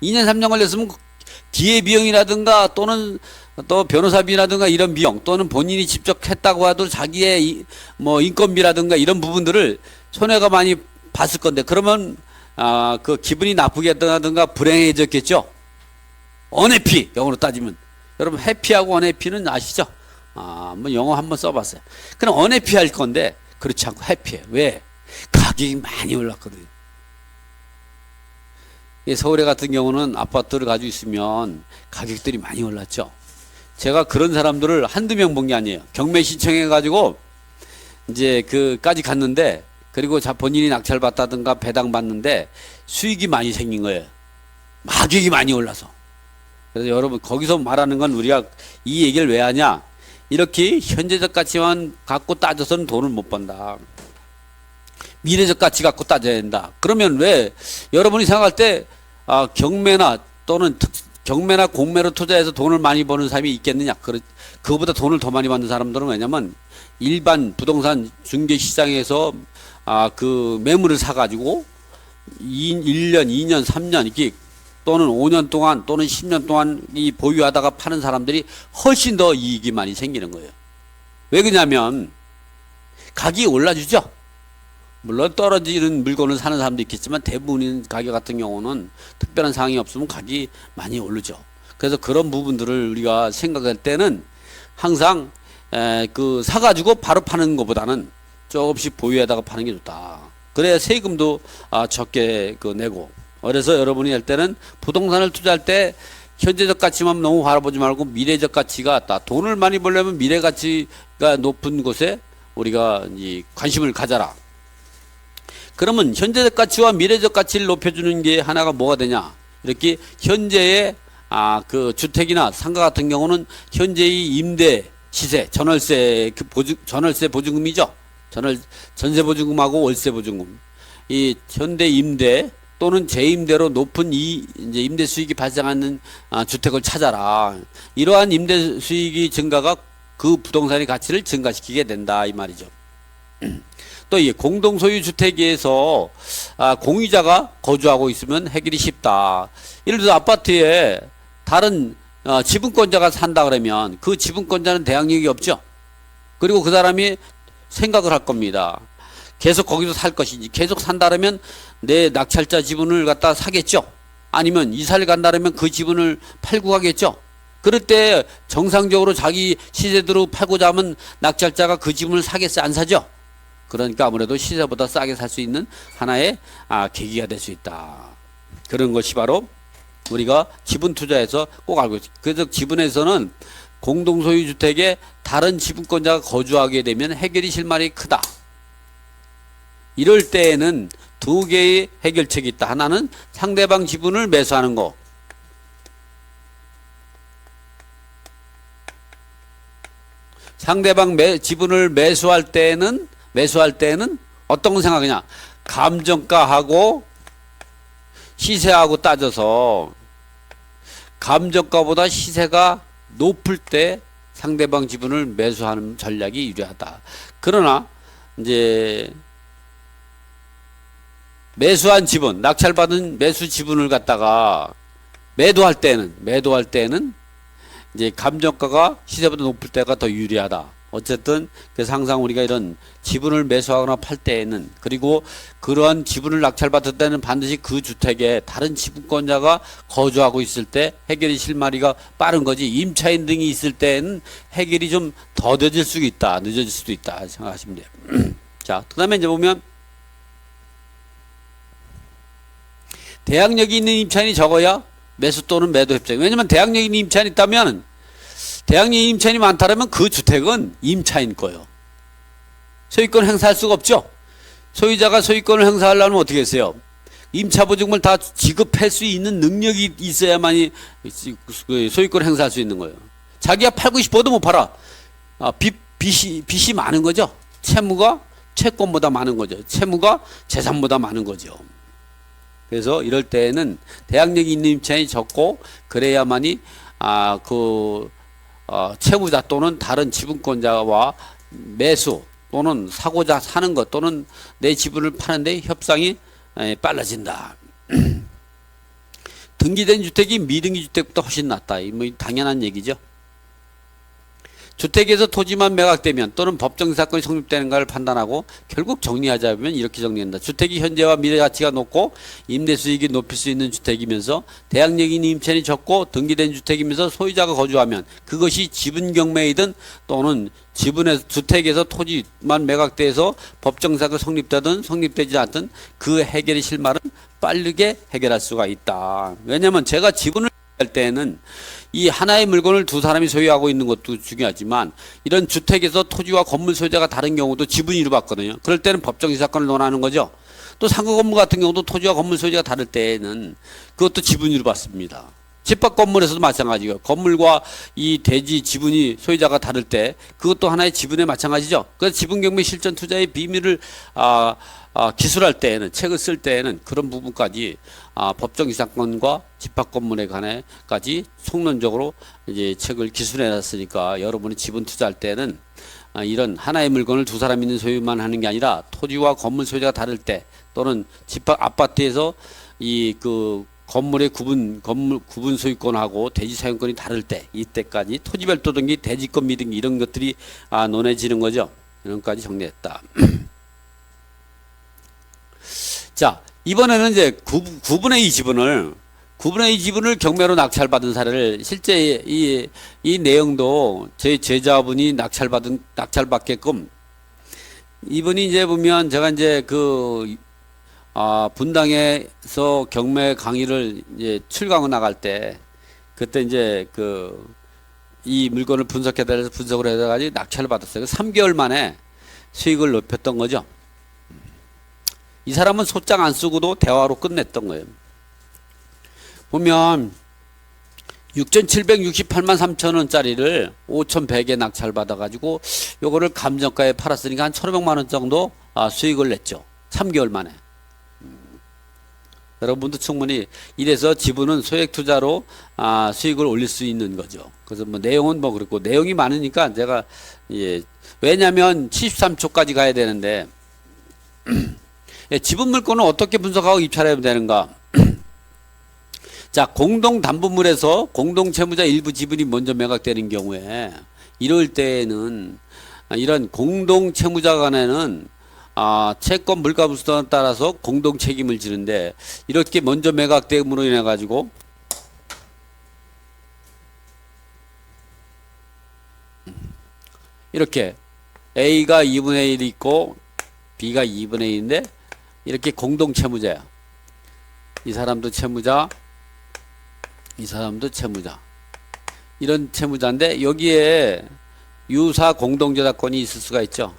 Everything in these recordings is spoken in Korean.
2년 3년 걸렸으면 기회 비용이라든가 또는 또 변호사비라든가 이런 비용 또는 본인이 직접 했다고 해도 자기의 뭐 인건비라든가 이런 부분들을 손해가 많이 봤을 건데, 그러면 그 기분이 나쁘게 했다든가 불행해졌겠죠. 언해피, 영어로 따지면. 여러분 해피하고 언해피는 아시죠? 뭐 영어 한번 써봤어요. 그럼 언해피 할 건데 그렇지 않고 해피해. 왜? 가격이 많이 올랐거든요. 서울에 같은 경우는 아파트를 가지고 있으면 가격들이 많이 올랐죠. 제가 그런 사람들을 한두 명 본 게 아니에요. 경매 신청해가지고 이제 그까지 갔는데, 그리고 본인이 낙찰 받다든가 배당 받는데 수익이 많이 생긴 거예요. 가격이 많이 올라서. 그래서 여러분 거기서 말하는 건, 우리가 이 얘기를 왜 하냐? 이렇게 현재적 가치만 갖고 따져서는 돈을 못 번다. 미래적 가치 갖고 따져야 된다. 그러면 왜 여러분이 생각할 때 경매나 또는 경매나 공매로 투자해서 돈을 많이 버는 사람이 있겠느냐? 그거보다 돈을 더 많이 받는 사람들은, 왜냐면 일반 부동산 중개 시장에서 그 매물을 사가지고 1년, 2년, 3년 이렇게 또는 5년 동안 또는 10년 동안 이 보유하다가 파는 사람들이 훨씬 더 이익이 많이 생기는 거예요. 왜 그러냐면 가격이 올라주죠. 물론 떨어지는 물건을 사는 사람도 있겠지만 대부분의 가격 같은 경우는 특별한 상황이 없으면 가격이 많이 오르죠. 그래서 그런 부분들을 우리가 생각할 때는 항상 그 사가지고 바로 파는 것보다는 조금씩 보유하다가 파는 게 좋다. 그래야 세금도 적게 내고. 그래서 여러분이 할 때는 부동산을 투자할 때 현재적 가치만 너무 바라보지 말고 미래적 가치가 있다. 돈을 많이 벌려면 미래 가치가 높은 곳에 우리가 관심을 가져라. 그러면 현재적 가치와 미래적 가치를 높여주는 게 하나가 뭐가 되냐? 이렇게 현재의 그 주택이나 상가 같은 경우는 현재의 임대 시세, 전월세 전월세 보증금이죠. 전세 보증금하고 월세 보증금. 이 현대 임대 또는 재임대로 높은 이제 임대 수익이 발생하는 주택을 찾아라. 이러한 임대 수익이 증가가 그 부동산의 가치를 증가시키게 된다, 이 말이죠. 또 이 공동소유 주택에서 공유자가 거주하고 있으면 해결이 쉽다. 예를 들어 아파트에 다른 지분권자가 산다 그러면 그 지분권자는 대항력이 없죠. 그리고 그 사람이 생각을 할 겁니다. 계속 거기서 살 것인지, 계속 산다 그러면 내 낙찰자 지분을 갖다 사겠죠. 아니면 이사를 간다 그러면 그 지분을 팔고 가겠죠. 그럴 때 정상적으로 자기 시세대로 팔고자 하면 낙찰자가 그 지분을 사겠어요? 안 사죠? 그러니까 아무래도 시세보다 싸게 살 수 있는 하나의 계기가 될 수 있다. 그런 것이 바로 우리가 지분 투자에서 꼭 알고 있습니다. 그래서 지분에서는 공동소유 주택에 다른 지분권자가 거주하게 되면 해결이 실마리 크다. 이럴 때에는 두 개의 해결책이 있다. 하나는 상대방 지분을 매수하는 거. 상대방 지분을 매수할 때는 어떤 거 생각하냐? 감정가하고 시세하고 따져서 감정가보다 시세가 높을 때 상대방 지분을 매수하는 전략이 유리하다. 그러나 이제 매수한 지분, 낙찰받은 매수 지분을 갖다가 매도할 때는 이제 감정가가 시세보다 높을 때가 더 유리하다. 어쨌든 그래서 항상 우리가 이런 지분을 매수하거나 팔 때에는, 그리고 그러한 지분을 낙찰받을 때는 반드시 그 주택에 다른 지분권자가 거주하고 있을 때 해결이 실마리가 빠른 거지, 임차인 등이 있을 때는 해결이 좀 더뎌질 수 있다, 늦어질 수도 있다 생각하시면 돼요. 자, 그 다음에 이제 보면 대항력이 있는 임차인이 적어야 매수 또는 매도 협정. 왜냐면 대항력이 있는 임차인이 있다면, 대항력이 임차인이 많다면 그 주택은 임차인 거예요. 소유권 행사할 수가 없죠. 소유자가 소유권을 행사하려면 어떻게 했어요? 임차보증금을 다 지급할 수 있는 능력이 있어야만이 소유권 행사할 수 있는 거예요. 자기가 팔고 싶어도 못 팔아. 빚이 많은 거죠. 채무가 채권보다 많은 거죠. 채무가 재산보다 많은 거죠. 그래서 이럴 때에는 대항력이 있는 임차인이 적고, 그래야만이 채무자 또는 다른 지분권자와 매수 또는 사고자 사는 것 또는 내 지분을 파는데 협상이 빨라진다. 등기된 주택이 미등기 주택보다 훨씬 낫다. 뭐 당연한 얘기죠. 주택에서 토지만 매각되면 또는 법정 사건이 성립되는가를 판단하고 결국 정리하자면 이렇게 정리한다. 주택이 현재와 미래 가치가 높고 임대 수익이 높일 수 있는 주택이면서 대항력인 임차인이 적고 등기된 주택이면서 소유자가 거주하면 그것이 지분 경매이든 또는 지분의 주택에서 토지만 매각돼서 법정 사건이 성립되든 성립되지 않든 그 해결의 실마리는 빠르게 해결할 수가 있다. 왜냐하면 제가 지분을 할 때는 이 하나의 물건을 두 사람이 소유하고 있는 것도 중요하지만 이런 주택에서 토지와 건물 소유자가 다른 경우도 지분이로 받거든요. 그럴 때는 법정시 사건을 논하는 거죠. 또 상가 건물 같은 경우도 토지와 건물 소유자가 다를 때에는 그것도 지분이로 받습니다. 집합 건물에서도 마찬가지고요. 건물과 이 대지 지분이 소유자가 다를 때 그것도 하나의 지분에 마찬가지죠. 그래서 지분경매 실전 투자의 비밀을 기술할 때에는 책을 쓸 때에는 그런 부분까지 법정 이사건과 집합 건물에 관해까지 총론적으로 이제 책을 기술해 놨으니까 여러분이 지분 투자할 때는 이런 하나의 물건을 두 사람 있는 소유만 하는 게 아니라 토지와 건물 소유자가 다를 때 또는 집합 아파트에서 이 그 건물의 구분 소유권하고 대지 사용권이 다를 때 이때까지 토지별도 등기 대지권 미등기 이런 것들이 논해지는 거죠. 이런 것까지 정리했다. 자, 이번에는 이제 9분의 2 지분을 9분의 2 지분을 경매로 낙찰받은 사례를 실제 이 내용도 제 제자분이 낙찰받게끔 이분이 이제 보면 제가 이제 분당에서 경매 강의를 이제 출강을 나갈 때 그때 이제 이 물건을 분석해달라서 분석을 해가지고 낙찰을 받았어요. 3개월 만에 수익을 높였던 거죠. 이 사람은 소장 안 쓰고도 대화로 끝냈던 거예요. 보면 6,768만 3천원짜리를 5,100에 낙찰 받아가지고 요거를 감정가에 팔았으니까 한 1,500만원 정도 수익을 냈죠. 3개월 만에. 여러분도 충분히 이래서 지분은 소액 투자로 수익을 올릴 수 있는 거죠. 그래서 뭐 내용은 뭐 그렇고 내용이 많으니까 제가 왜냐면 73초까지 가야 되는데 지분 물건을 어떻게 분석하고 입찰해야 되는가? 자, 공동 담보물에서 공동 채무자 일부 지분이 먼저 매각되는 경우에 이럴 때에는 이런 공동 채무자 간에는 채권 물가 부수에 따라서 공동 책임을 지는데 이렇게 먼저 매각됨으로 인해 가지고 이렇게 A가 2분의 1이 있고 B가 2분의 1인데 이렇게 공동 채무자야. 이 사람도 채무자, 이 사람도 채무자. 이런 채무자인데 여기에 유사 공동저작권이 있을 수가 있죠.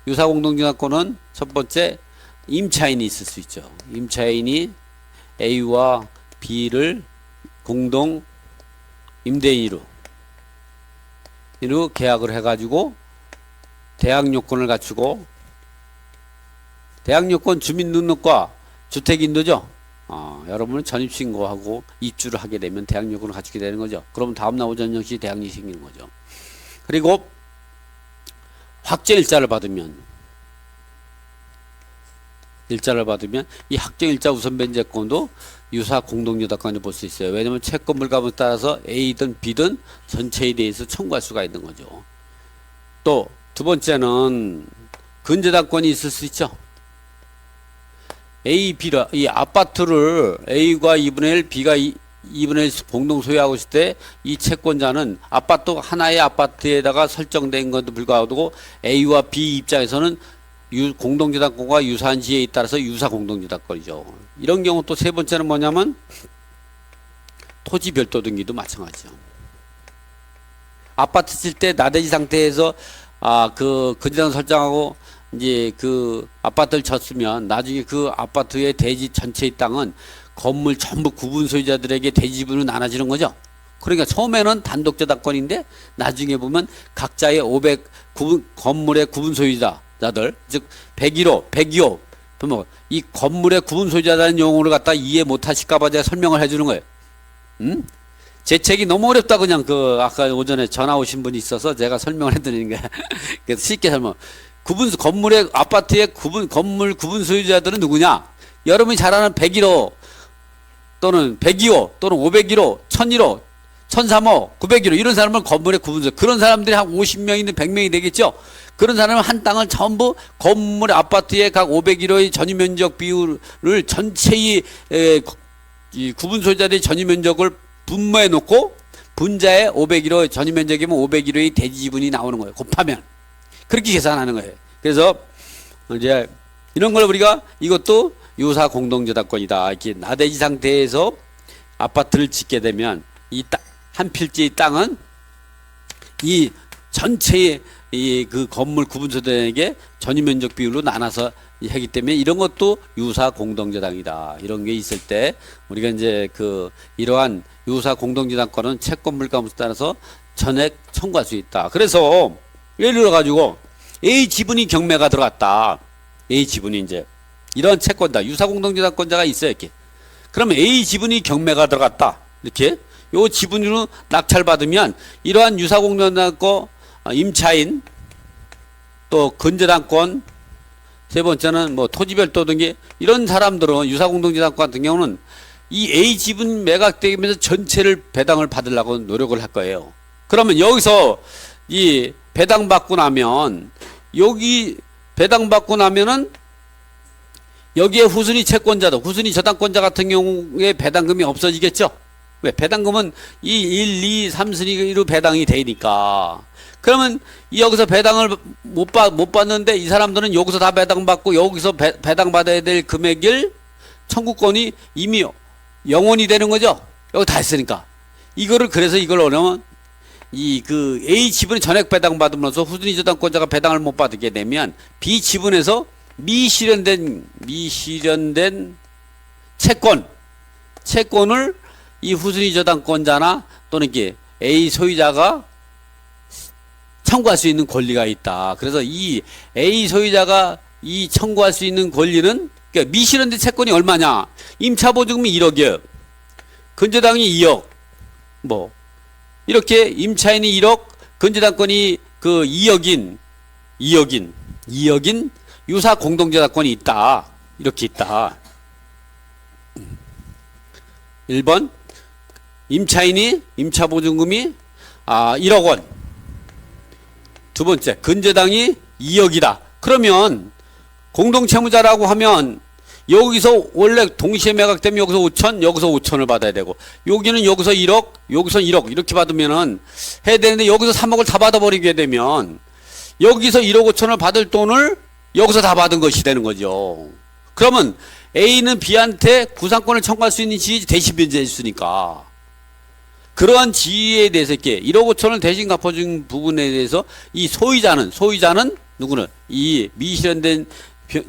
유사 공동저작권은 첫 번째 임차인이 있을 수 있죠. 임차인이 A와 B를 공동 임대인으로 계약을 해가지고 대항요건을 갖추고 대항요건 주민등록과 주택인도죠. 여러분은 전입신고하고 입주를 하게 되면 대항요건을 갖추게 되는 거죠. 그럼 다음날 오전 0시 대항력이 생기는 거죠. 그리고 확정일자를 받으면 이 확정일자 우선변제권도 유사 공동저작권을 볼 수 있어요. 왜냐하면 채권 물값에 따라서 A든 B든 전체에 대해서 청구할 수가 있는 거죠. 또 두 번째는 근저당권이 있을 수 있죠. A, B라 이 아파트를 A가 2분의 1, B가 2분의 1 공동 소유하고 있을 때 이 채권자는 아파트 하나의 아파트에다가 설정된 것도 불구하고 A와 B 입장에서는 공동저당권과 유사한 지혜에 따라서 유사 공동저당권이죠. 이런 경우 또 세 번째는 뭐냐면 토지 별도 등기도 마찬가지죠. 아파트 칠 때 나대지 상태에서 근저당 설정하고 이제 아파트를 졌으면 나중에 그 아파트의 대지 전체의 땅은 건물 전부 구분 소유자들에게 대지분으로 나눠지는 거죠. 그러니까 처음에는 단독저당권인데 나중에 보면 각자의 건물의 구분 소유자들, 즉 101호, 102호, 이 건물의 구분 소유자라는 용어를 갖다 이해 못하실까봐 제가 설명을 해주는 거예요. 제 책이 너무 어렵다 그냥 아까 오전에 전화 오신 분이 있어서 제가 설명을 해드리는 거야. 그래서 쉽게 설명. 건물의 아파트의 건물 구분 소유자들은 누구냐? 여러분이 잘 아는 101호 또는 102호 또는 501호, 1001호, 1003호, 901호 이런 사람을 건물의 구분소 그런 사람들이 한 50명이든 100명이 되겠죠. 그런 사람은 한 땅을 전부 건물 아파트의 각 501호의 전유 면적 비율을 전체의 이 구분 소유자들의 전유 면적을 분모해 놓고 분자의 501호 전유 면적이면 501호의 대지 지분이 나오는 거예요. 곱하면 그렇게 계산하는 거예요. 그래서 이제 이런 걸 우리가 이것도 유사 공동저당권이다. 이렇게 나대지 상태에서 아파트를 짓게 되면 이 땅, 한 필지의 땅은 이 전체의 이 그 건물 구분소유자에게 전유 면적 비율로 나눠서 하기 때문에 이런 것도 유사 공동저당이다. 이런 게 있을 때 우리가 이제 그 이러한 유사 공동저당권은 채권 물가에 따라서 전액 청구할 수 있다. 그래서 예를 들어 가지고 A 지분이 경매가 들어갔다. A 지분이 이제 이런 채권다. 유사 공동저당권자가 있어요. 이렇게. 그러면 A 지분이 경매가 들어갔다. 이렇게. 요 지분으로 낙찰받으면 이러한 유사 공동저당권 임차인 또 근저당권 세 번째는 뭐 토지별도 등기 이런 사람들은 유사 공동저당권 같은 경우는 이 A 지분 매각되면서 전체를 배당을 받으려고 노력을 할 거예요. 그러면 여기서 이 배당받고 나면 여기 배당받고 나면은 여기에 후순위 채권자도 후순위 저당권자 같은 경우에 배당금이 없어지겠죠. 왜? 배당금은 이 1, 2, 3순위로 배당이 되니까. 그러면 여기서 배당을 못 받는데 이 사람들은 여기서 다 배당받고 여기서 배당받아야 될 금액을 청구권이 이미 영원이 되는 거죠. 여기 다 했으니까. 그래서 이걸 어려면 이 그 A 지분이 전액 배당받으면서 후순위 저당권자가 배당을 못 받게 되면 B 지분에서 미실현된 채권을 이 후순위 저당권자나 또는 이게 A 소유자가 청구할 수 있는 권리가 있다. 그래서 이 A 소유자가 이 청구할 수 있는 권리는 그러니까 미실현된 채권이 얼마냐? 임차보증금이 1억이에요. 근저당이 2억. 뭐 이렇게 임차인이 1억, 근저당권이 그 2억인 유사 공동저당권이 있다. 이렇게 있다. 1번 임차인이 임차보증금이 1억 원. 두 번째 근저당이 2억이다. 그러면 공동채무자라고 하면 여기서 원래 동시에 매각되면 여기서 5천, 여기서 5천을 받아야 되고 여기는 여기서 1억, 여기서 1억 이렇게 받으면은 해야 되는데 여기서 3억을 다 받아버리게 되면 여기서 1억 5천을 받을 돈을 여기서 다 받은 것이 되는 거죠. 그러면 A는 B한테 구상권을 청구할 수 있는 지위 대신 변제했으니까 그러한 지위에 대해서 이렇게 1억 5천을 대신 갚아준 부분에 대해서 이 소유자는 누구는 이 미실현된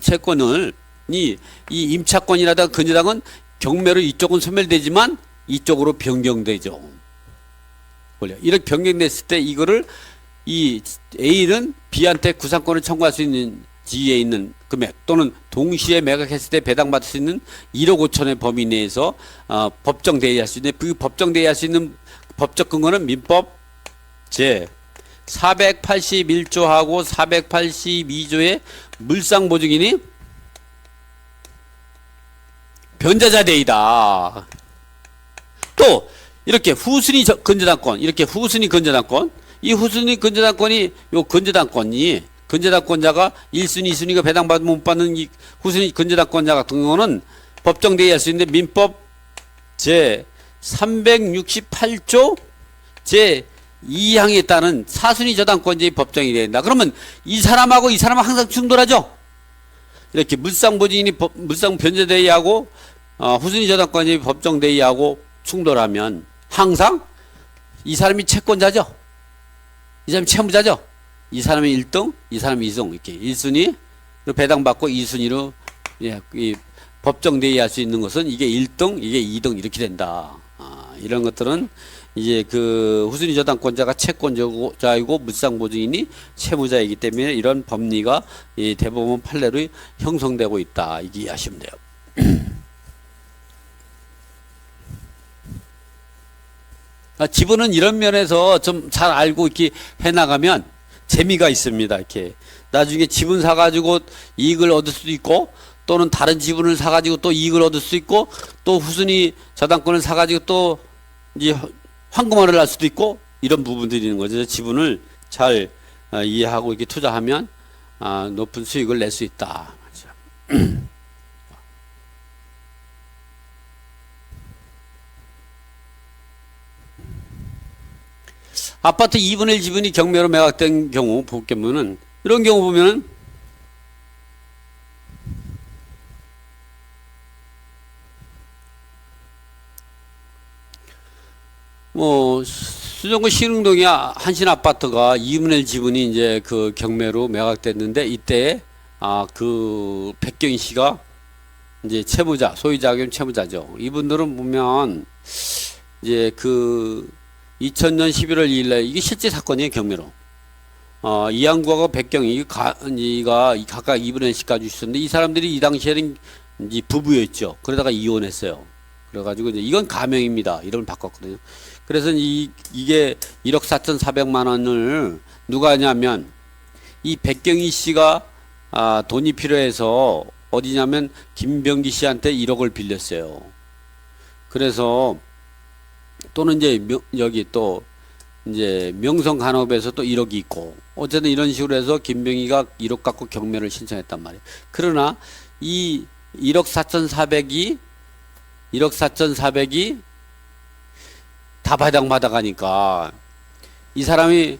채권을 이 임차권이라든가 근저당은 경매로 이쪽은 소멸되지만 이쪽으로 변경되죠. 이렇게 변경됐을 때 이거를 이 A는 B한테 구상권을 청구할 수 있는 지위에 있는 금액 또는 동시에 매각했을 때 배당받을 수 있는 1억 5천의 범위 내에서 법정 대의할 수 있는 그 법정 대의할 수 있는 법적 근거는 민법 제 481조하고 482조의 물상보증인이 변제자 대의다. 또 이렇게 후순위 근저당권 이렇게 후순위 근저당권 이 후순위 근저당권이 요 근저당권자가 1순위, 2순위가 배당받으면 못 받는 이 후순위 근저당권자 같은 경우는 법정 대의할 수 있는데 민법 제 368조 제 2항에 따른 사순위 저당권자의 법정이 된다. 그러면 이 사람하고 이 사람은 항상 충돌하죠. 이렇게 물상보증인이 물상 변제대의하고 후순위 저당권자의 법정 대의하고 충돌하면 항상 이 사람이 채권자죠. 이 사람이 채무자죠. 이 사람이 1등, 이 사람이 2등 이렇게 1순위로 배당받고 2순위로 이 법정 대의할 수 있는 것은 이게 1등, 이게 2등 이렇게 된다. 이런 것들은 이제 그 후순위 저당권자가 채권자이고 물상보증인이 채무자이기 때문에 이런 법리가 이 대법원 판례로 형성되고 있다. 이게 이해하시면 돼요. 지분은 이런 면에서 좀 잘 알고 이렇게 해나가면 재미가 있습니다. 이렇게 나중에 지분 사가지고 이익을 얻을 수도 있고 또는 다른 지분을 사가지고 또 이익을 얻을 수 있고 또 후순위 저당권을 사가지고 또 이제 황금알을 날 수도 있고 이런 부분들이 있는 거죠. 지분을 잘 이해하고 이렇게 투자하면 높은 수익을 낼 수 있다. 아파트 2분의 1 지분이 경매로 매각된 경우 보면은 이런 경우 보면은 수정구 신흥동의 한신 아파트가 2분의 1 지분이 이제 그 경매로 매각됐는데 이때 그 백경희 씨가 이제 채무자, 소유자 겸 채무자죠. 이분들은 보면 이제 그 2000년 11월 2일날 이게 실제 사건이에요, 경매로. 이양구하고 백경희가 각각 2분의 1씩 가지고 있었는데 이 사람들이 이 당시에는 이제 부부였죠. 그러다가 이혼했어요. 그래가지고 이제 이건 가명입니다. 이름을 바꿨거든요. 그래서 이게 1억 4,400만 원을 누가 하냐면 이 백경희 씨가 돈이 필요해서 어디냐면 김병기 씨한테 1억을 빌렸어요. 그래서 또는 이제 여기 또 이제 명성간업에서 또 1억이 있고 어쨌든 이런 식으로 해서 김병희가 1억 갖고 경매를 신청했단 말이에요. 그러나 이 1억 4,400이 다 바닥바닥하니까 이 사람이